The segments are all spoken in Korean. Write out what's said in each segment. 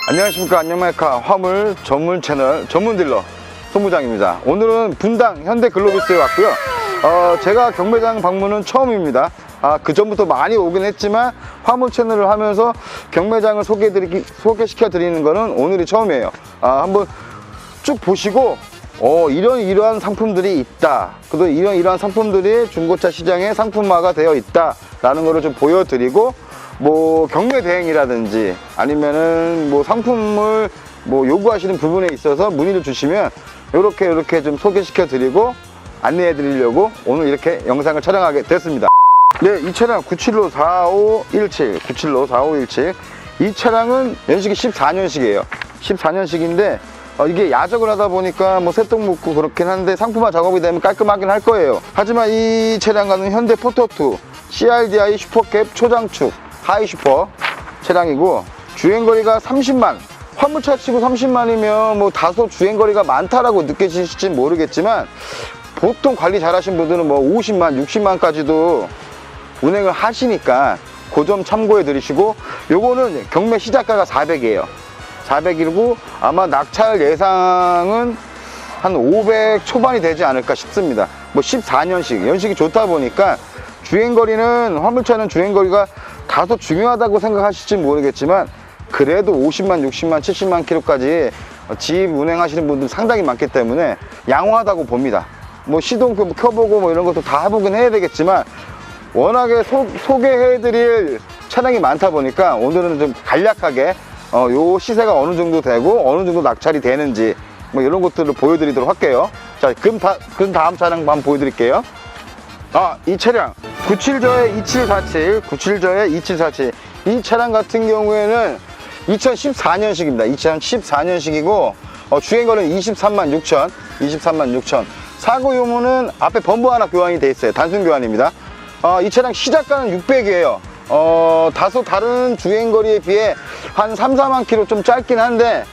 안녕하십니까. 안녕마이카 화물 전문 채널 전문 딜러 손부장입니다. 오늘은 분당 현대글로비스에 왔고요. 제가 경매장 방문은 처음입니다. 그 전부터 많이 오긴 했지만 화물 채널을 하면서 경매장을 소개시켜 드리는 거는 오늘이 처음이에요. 한번 쭉 보시고 이러한 상품들이 있다, 그리고 이러한 상품들이 중고차 시장에 상품화가 되어 있다 라는 거를 좀 보여드리고, 뭐 경매 대행이라든지 아니면은 뭐 상품을 뭐 요구하시는 부분에 있어서 문의를 주시면 이렇게 좀 소개시켜 드리고 안내해 드리려고 오늘 이렇게 영상을 촬영하게 됐습니다. 네, 이 차량 975-4517 이 차량은 연식이 14년식이에요 14년식인데 이게 야적을 하다 보니까 뭐 새똥 묻고 그렇긴 한데 상품화 작업이 되면 깔끔하긴 할 거예요. 하지만 이 차량과는 현대 포터2 CRDI 슈퍼캡 초장축 하이슈퍼 차량이고, 주행거리가 30만, 화물차 치고 30만이면 뭐 다소 주행거리가 많다라고 느끼실지 모르겠지만 보통 관리 잘하신 분들은 뭐 50만, 60만까지도 운행을 하시니까 그 점 참고해 드리시고, 요거는 경매 시작가가 400이에요 400이고 아마 낙찰 예상은 한 500 초반이 되지 않을까 싶습니다. 뭐 14년식 연식이 좋다 보니까 주행거리는, 화물차는 주행거리가 다소 중요하다고 생각하실지 모르겠지만 그래도 50만, 60만, 70만 킬로까지 집 운행하시는 분들 상당히 많기 때문에 양호하다고 봅니다. 뭐 시동 켜보고 뭐 이런 것도 다 해보긴 해야 되겠지만 워낙에 소개해드릴 차량이 많다 보니까 오늘은 좀 간략하게 요 시세가 어느 정도 되고 어느 정도 낙찰이 되는지 뭐 이런 것들을 보여드리도록 할게요. 자, 그럼 다음 차량 한번 보여드릴게요. 이 차량 97저의 2747 이 차량 같은 경우에는 2014년식입니다 2014년식이고 주행거리는 23만 6천 사고 유무는 앞에 범퍼 하나 교환이 돼 있어요. 단순 교환입니다. 이 차량 시작가는 600이에요 다소 다른 주행거리에 비해 한 3, 4만 킬로 좀 짧긴 한데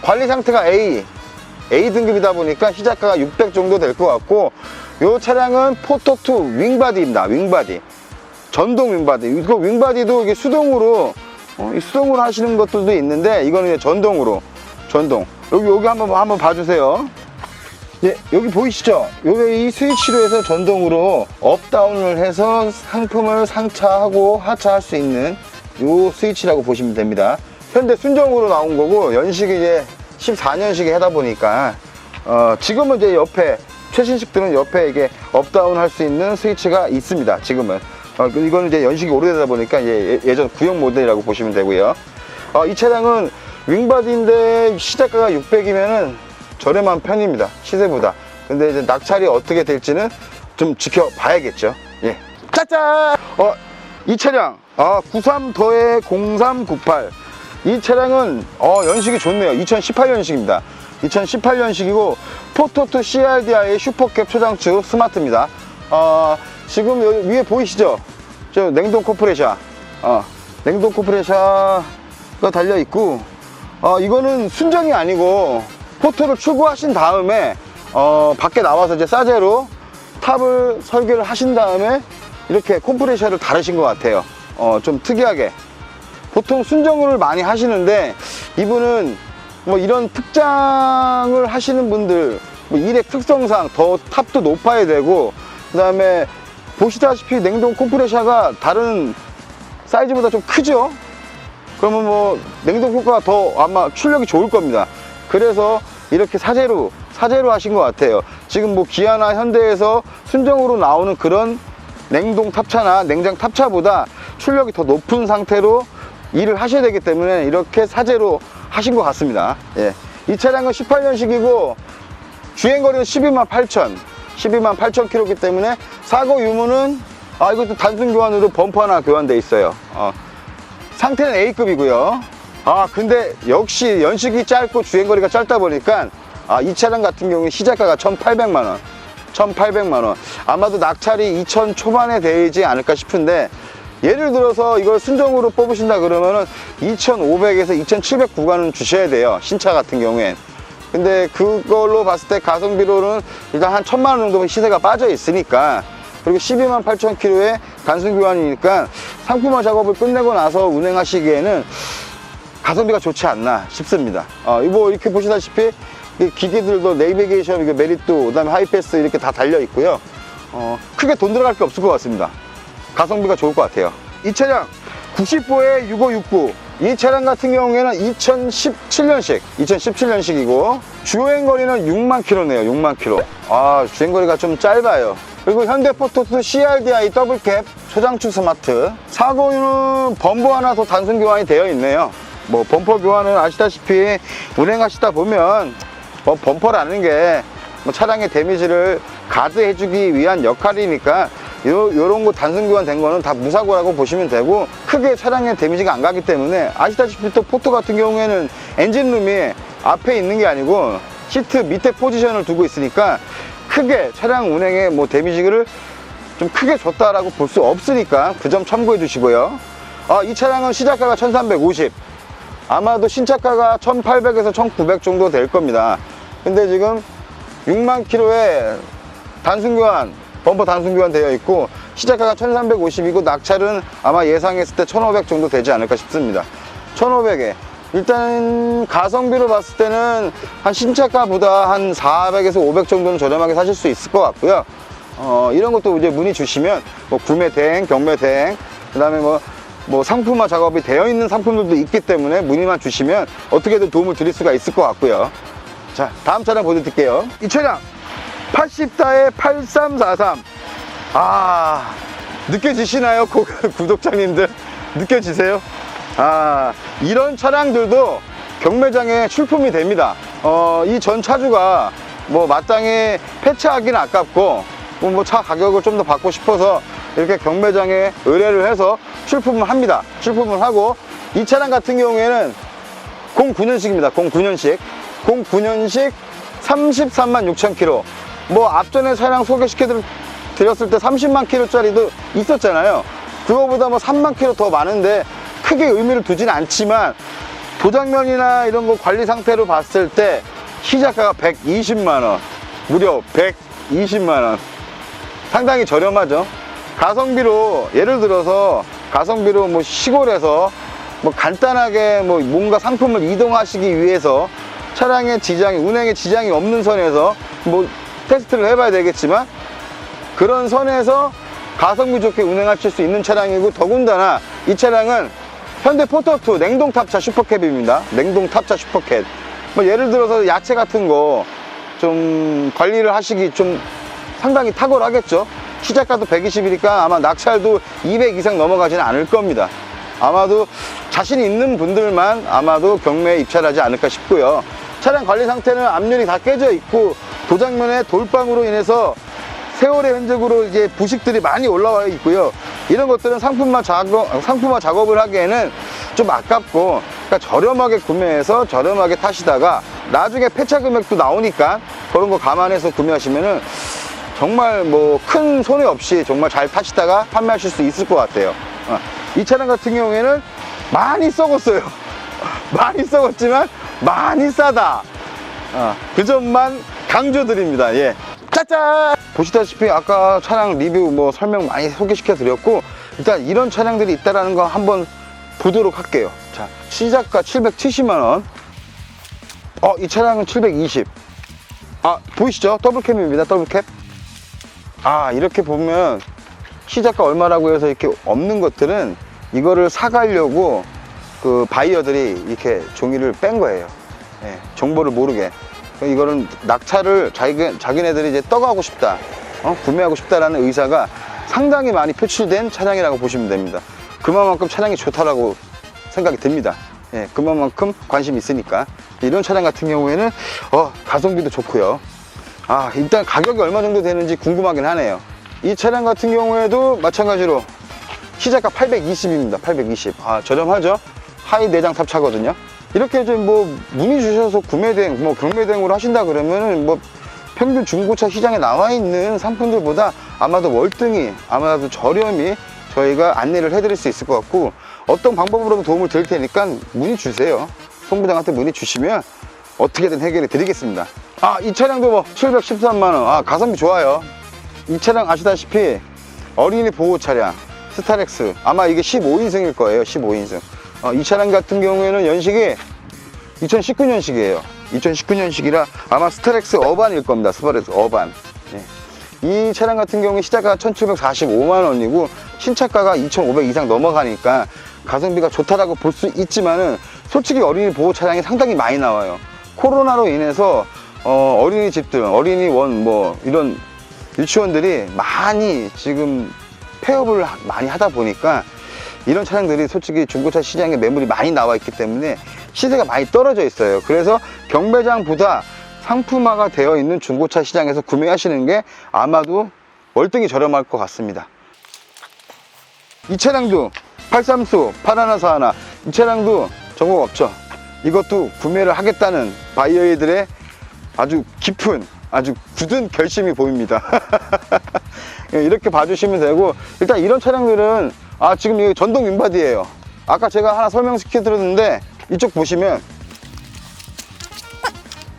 관리 상태가 A 등급이다 보니까 시작가가 600 정도 될 것 같고, 이 차량은 포터2 윙바디입니다. 윙바디, 전동 윙바디. 이거 윙바디도 이게 수동으로 하시는 것들도 있는데 이거는 이제 전동. 여기 한번 봐주세요. 예, 여기 보이시죠? 이 스위치로 해서 전동으로 업다운을 해서 상품을 상차하고 하차할 수 있는 요 스위치라고 보시면 됩니다. 현대 순정으로 나온 거고, 연식이 이제 14년식에 하다 보니까 지금은 이제 옆에 최신식들은 옆에 이게 업다운 할 수 있는 스위치가 있습니다. 지금은 이거는 이제 연식이 오래되다 보니까 예전 구형 모델이라고 보시면 되고요. 이 차량은 윙바디인데 시작가가 600이면은 저렴한 편입니다, 시세보다. 근데 이제 낙찰이 어떻게 될지는 좀 지켜봐야겠죠. 예. 짜잔! 이 차량 93-0398 이 차량은 연식이 좋네요. 2018년식입니다 2018년식이고 포터2 CRDI 슈퍼캡 초장축 스마트입니다. 지금 여기 위에 보이시죠? 저 냉동 컴프레셔 냉동 컴프레셔가 달려 있고, 이거는 순정이 아니고 포터를 출고하신 다음에 밖에 나와서 이제 싸제로 탑을 설계를 하신 다음에 이렇게 컴프레셔를 달으신 것 같아요. 좀 특이하게. 보통 순정을 많이 하시는데 이분은 뭐 이런 특장을 하시는 분들, 뭐 일의 특성상 더 탑도 높아야 되고, 그 다음에 보시다시피 냉동 컴프레셔가 다른 사이즈보다 좀 크죠? 그러면 뭐 냉동 효과가 더 아마 출력이 좋을 겁니다. 그래서 이렇게 사제로 하신 것 같아요. 지금 뭐 기아나 현대에서 순정으로 나오는 그런 냉동 탑차나 냉장 탑차보다 출력이 더 높은 상태로 일을 하셔야 되기 때문에 이렇게 사제로 하신 것 같습니다. 예. 이 차량은 18년식이고 주행거리는 12만 8천 킬로이기 때문에 사고 유무는 이것도 단순 교환으로 범퍼 하나 교환돼 있어요. 상태는 A급이고요. 근데 역시 연식이 짧고 주행거리가 짧다 보니까 이 차량 같은 경우에 시작가가 1,800만원 아마도 낙찰이 2,000 초반에 되지 않을까 싶은데, 예를 들어서 이걸 순정으로 뽑으신다 그러면은 2,500에서 2,700 구간은 주셔야 돼요, 신차 같은 경우엔. 근데 그걸로 봤을 때 가성비로는 일단 한 1,000만원 정도 시세가 빠져 있으니까, 그리고 12만 8천 킬로의 단순 교환이니까 상품화 작업을 끝내고 나서 운행하시기에는 가성비가 좋지 않나 싶습니다. 뭐 이렇게 보시다시피 이 기기들도 내비게이션, 메리트, 그다음에 하이패스 이렇게 다 달려 있고요. 크게 돈 들어갈 게 없을 것 같습니다. 가성비가 좋을 것 같아요. 이 차량 90보에 6569. 이 차량 같은 경우에는 2017년식이고 주행거리는 6만 킬로네요. 6만 킬로. 주행거리가 좀 짧아요. 그리고 현대포토스 CRDI 더블캡 초장축 스마트. 사고는 범퍼 하나 더 단순 교환이 되어 있네요. 뭐 범퍼 교환은 아시다시피 운행하시다 보면 범퍼라는 게 뭐 차량의 데미지를 가드해주기 위한 역할이니까 요런 거 단순 교환된 거는 다 무사고라고 보시면 되고, 크게 차량에 데미지가 안 가기 때문에, 아시다시피 또 포토 같은 경우에는 엔진룸이 앞에 있는 게 아니고 시트 밑에 포지션을 두고 있으니까 크게 차량 운행에 뭐 데미지를 좀 크게 줬다라고 볼 수 없으니까 그 점 참고해 주시고요. 이 차량은 시작가가 1350, 아마도 신차가가 1800에서 1900 정도 될 겁니다. 근데 지금 6만 킬로에 단순 교환, 범퍼 단순 교환 되어 있고 시작가가 1350이고 낙찰은 아마 예상했을 때 1500 정도 되지 않을까 싶습니다. 1500에 일단 가성비로 봤을 때는 한 신차가보다 한 400에서 500 정도는 저렴하게 사실 수 있을 것 같고요. 이런 것도 이제 문의 주시면 뭐 구매 대행, 경매 대행, 그 다음에 뭐 상품화 작업이 되어 있는 상품들도 있기 때문에 문의만 주시면 어떻게든 도움을 드릴 수가 있을 것 같고요. 자, 다음 차량 보여드릴게요. 이 차량 80다의 8343. 느껴지시나요? 구독자님들 느껴지세요? 이런 차량들도 경매장에 출품이 됩니다. 이 전 차주가 뭐 마땅히 폐차하기는 아깝고 뭐 차 가격을 좀 더 받고 싶어서 이렇게 경매장에 의뢰를 해서 출품을 합니다. 출품을 하고, 이 차량 같은 경우에는 09년식입니다. 09년식 33만 6천 킬로. 뭐 앞전에 차량 소개시켜 드렸을 때 30만 킬로짜리도 있었잖아요. 그거보다 뭐 3만 킬로 더 많은데 크게 의미를 두진 않지만, 도장면이나 이런 거 관리 상태로 봤을 때 시작가가 120만원, 무려 120만원. 상당히 저렴하죠. 가성비로, 예를 들어서 가성비로 뭐 시골에서 뭐 간단하게 뭐 뭔가 상품을 이동하시기 위해서 차량의 지장이, 운행에 지장이 없는 선에서 뭐 테스트를 해봐야 되겠지만, 그런 선에서 가성비 좋게 운행하실 수 있는 차량이고, 더군다나 이 차량은 현대 포터2 냉동 탑차 슈퍼캡입니다. 냉동 탑차 슈퍼캡. 뭐 예를 들어서 야채 같은 거 좀 관리를 하시기 좀 상당히 탁월하겠죠. 시작가도 120이니까 아마 낙찰도 200 이상 넘어가지는 않을 겁니다. 아마도 자신 있는 분들만 아마도 경매에 입찰하지 않을까 싶고요. 차량 관리 상태는 앞면이 다 깨져 있고, 도장면에 돌방으로 인해서 세월의 흔적으로 이제 부식들이 많이 올라와 있고요. 이런 것들은 상품화 작업을 하기에는 좀 아깝고, 그러니까 저렴하게 구매해서 저렴하게 타시다가 나중에 폐차 금액도 나오니까 그런 거 감안해서 구매하시면은 정말 뭐 큰 손해 없이 정말 잘 타시다가 판매하실 수 있을 것 같아요. 이 차량 같은 경우에는 많이 썩었어요. 많이 썩었지만 많이 싸다. 그 점만 강조드립니다. 예. 짜잔! 보시다시피 아까 차량 리뷰 뭐 설명 많이 소개시켜 드렸고, 일단 이런 차량들이 있다라는 거 한번 보도록 할게요. 자, 시작가 770만원. 이 차량은 720. 보이시죠? 더블캡입니다. 더블캡. 이렇게 보면 시작가 얼마라고 해서 이렇게 없는 것들은 이거를 사가려고 그 바이어들이 이렇게 종이를 뺀 거예요. 예, 정보를 모르게. 이거는 낙찰을 자기네들이 이제 떠가고 싶다, 구매하고 싶다라는 의사가 상당히 많이 표출된 차량이라고 보시면 됩니다. 그만큼 차량이 좋다라고 생각이 듭니다. 예, 그만큼 관심이 있으니까. 이런 차량 같은 경우에는 가성비도 좋고요. 일단 가격이 얼마 정도 되는지 궁금하긴 하네요. 이 차량 같은 경우에도 마찬가지로 시작가 820입니다. 820. 저렴하죠? 하이 내장 탑차거든요. 이렇게 좀 뭐 문의 주셔서 구매 대행, 뭐 경매 대행으로 하신다 그러면은 뭐 평균 중고차 시장에 나와 있는 상품들보다 아마도 월등히, 아마도 저렴히 저희가 안내를 해드릴 수 있을 것 같고, 어떤 방법으로도 도움을 드릴 테니까 문의 주세요. 송부장한테 문의 주시면 어떻게든 해결해 드리겠습니다. 이 차량도 뭐 713만원. 가성비 좋아요. 이 차량 아시다시피 어린이 보호 차량 스타렉스, 아마 이게 15인승일 거예요. 15인승. 이 차량 같은 경우에는 연식이 2019년식이에요. 2019년식이라 아마 스타렉스 어반일 겁니다. 스타렉스 어반. 이 차량 같은 경우에 시작가가 1,745만원이고 신차가가 2,500 이상 넘어가니까 가성비가 좋다라고 볼 수 있지만은 솔직히 어린이 보호 차량이 상당히 많이 나와요. 코로나로 인해서 어린이집들, 어린이원 뭐 이런 유치원들이 많이 지금 폐업을 많이 하다 보니까 이런 차량들이 솔직히 중고차 시장에 매물이 많이 나와 있기 때문에 시세가 많이 떨어져 있어요. 그래서 경매장보다 상품화가 되어 있는 중고차 시장에서 구매하시는 게 아마도 월등히 저렴할 것 같습니다. 이 차량도 83수 8141, 이 차량도 정보가 없죠. 이것도 구매를 하겠다는 바이어들의 아주 깊은, 아주 굳은 결심이 보입니다. 이렇게 봐주시면 되고, 일단 이런 차량들은 지금 이게 전동 윈바디예요. 아까 제가 하나 설명시켜 드렸는데 이쪽 보시면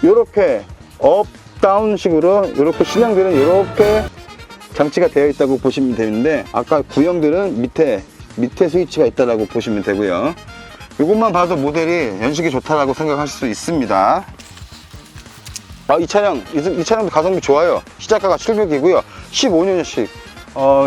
이렇게 업 다운 식으로 이렇게 신형들은 이렇게 장치가 되어 있다고 보시면 되는데, 아까 구형들은 밑에 스위치가 있다고 보시면 되고요. 이것만 봐도 모델이 연식이 좋다라고 생각하실 수 있습니다. 이 차량도 가성비 좋아요. 시작가가 700이고요 15년식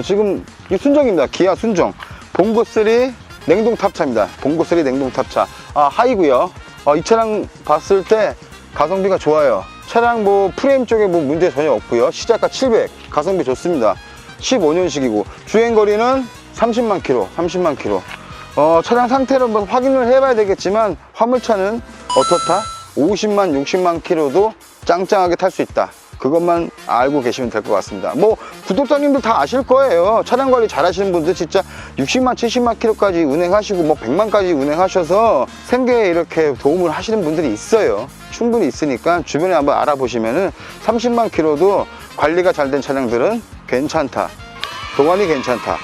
지금 이 순정입니다. 기아 순정 봉고3 냉동 탑차입니다. 봉고3 냉동 탑차 하이고요. 이 차량 봤을 때 가성비가 좋아요. 차량 뭐 프레임 쪽에 뭐 문제 전혀 없고요. 시작가 700, 가성비 좋습니다. 15년식이고 주행거리는 30만 킬로. 차량 상태를 한번 확인을 해봐야 되겠지만 화물차는 어떻다? 50만, 60만 킬로도 짱짱하게 탈 수 있다. 그것만 알고 계시면 될 것 같습니다. 뭐 구독자님들 다 아실 거예요. 차량 관리 잘 하시는 분들 진짜 60만 70만 킬로까지 운행하시고 뭐 100만까지 운행하셔서 생계에 이렇게 도움을 하시는 분들이 있어요. 충분히 있으니까 주변에 한번 알아보시면은 30만 킬로도 관리가 잘 된 차량들은 괜찮다. 동안이 괜찮다.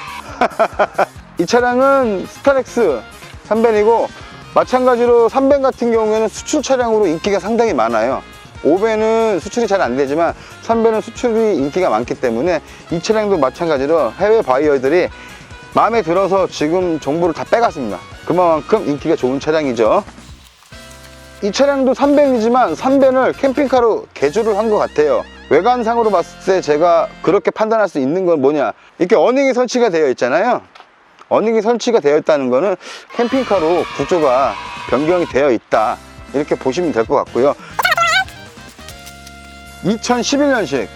이 차량은 스타렉스 3벤이고 마찬가지로 3벤 같은 경우에는 수출 차량으로 인기가 상당히 많아요. 5배는 수출이 잘 안 되지만 3배는 수출이 인기가 많기 때문에 이 차량도 마찬가지로 해외 바이어들이 마음에 들어서 지금 정보를 다 빼갔습니다. 그만큼 인기가 좋은 차량이죠. 이 차량도 3벤이지만 3벤을 캠핑카로 개조를 한 것 같아요. 외관상으로 봤을 때 제가 그렇게 판단할 수 있는 건 뭐냐, 이렇게 어닝이 설치가 되어 있잖아요. 어닝이 설치가 되어 있다는 거는 캠핑카로 구조가 변경이 되어 있다, 이렇게 보시면 될 것 같고요. 2011년식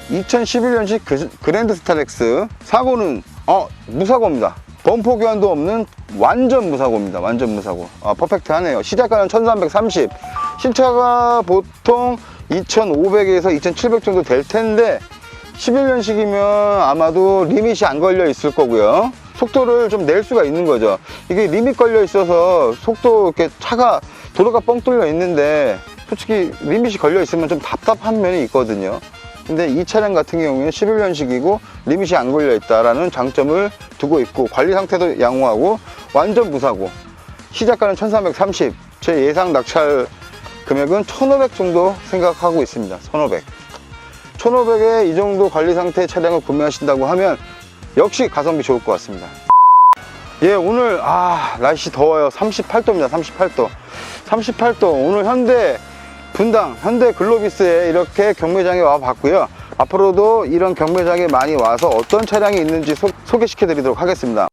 그랜드 스타렉스 사고는 무사고입니다. 범퍼 교환도 없는 완전 무사고입니다. 완전 무사고. 퍼펙트하네요. 시작가는 1330, 신차가 보통 2500에서 2700 정도 될 텐데 11년식이면 아마도 리밋이 안 걸려 있을 거고요. 속도를 좀 낼 수가 있는 거죠. 이게 리밋 걸려 있어서 속도 이렇게 차가 도로가 뻥 뚫려 있는데 솔직히 리밋이 걸려 있으면 좀 답답한 면이 있거든요. 근데 이 차량 같은 경우에는 11년식이고 리밋이 안 걸려 있다라는 장점을 두고 있고, 관리 상태도 양호하고 완전 무사고, 시작가는 1330, 제 예상 낙찰 금액은 1500 정도 생각하고 있습니다. 1500에 이 정도 관리 상태의 차량을 구매하신다고 하면 역시 가성비 좋을 것 같습니다. 예, 오늘 날씨 더워요. 38도입니다. 38도. 오늘 현대 분당, 현대 글로비스에 이렇게 경매장에 와 봤고요. 앞으로도 이런 경매장에 많이 와서 어떤 차량이 있는지 소개시켜 드리도록 하겠습니다.